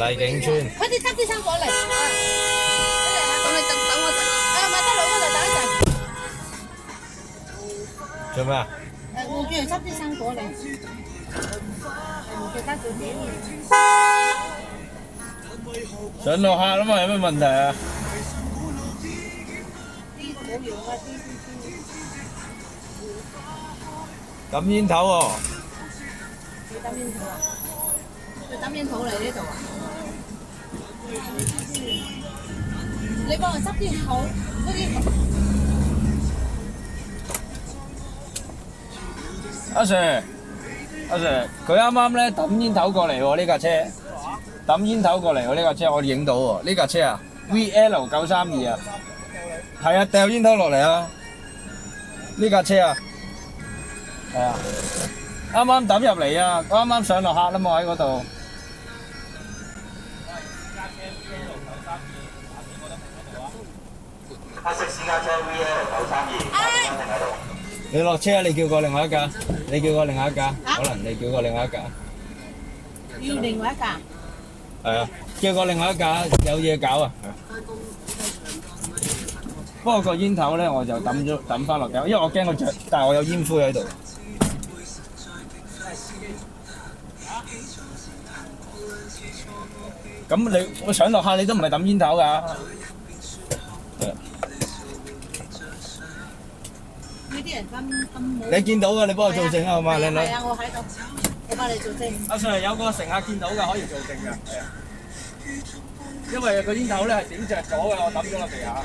麗景村。快啲執啲生果嚟。咁你等我陣。買得兩個就等一陣。做咩啊？我叫人執啲生果嚟。其他做啲。上落客啦嘛，有咩問題啊？抌煙頭喎。你抌煙頭啊？你抌煙頭嚟呢度啊？你幫我執啲口嗰啲。阿 Sir，阿 Sir，佢啱啱咧抌煙頭過嚟喎，呢架車。抌煙頭過嚟喎，呢架車我哋影到喎，呢架車啊 ，VL932啊，係啊，掉煙頭落嚟啊，呢架車啊，係啊，啱啱抌入嚟啊，啱啱上落客啦嘛喺嗰度。黑色私家車 VL932，你落車啊！你叫過另外一架，你叫過另外一架，可能你叫過另外一架。要另外一架。係啊，叫過另外一架有嘢搞啊！不過個煙頭咧，我就抌翻落地，因為我驚佢着，但係我有煙灰喺度。咁我上落客你都唔係抌煙頭㗎？呢啲人咁你見到㗎，你幫我做證啊，好嘛，靚女？係啊，我喺度，我幫你做證。阿 Sir 有個乘客見到㗎，可以做證㗎，係啊。因為個煙頭咧係點着咗嘅，我抌咗落地下。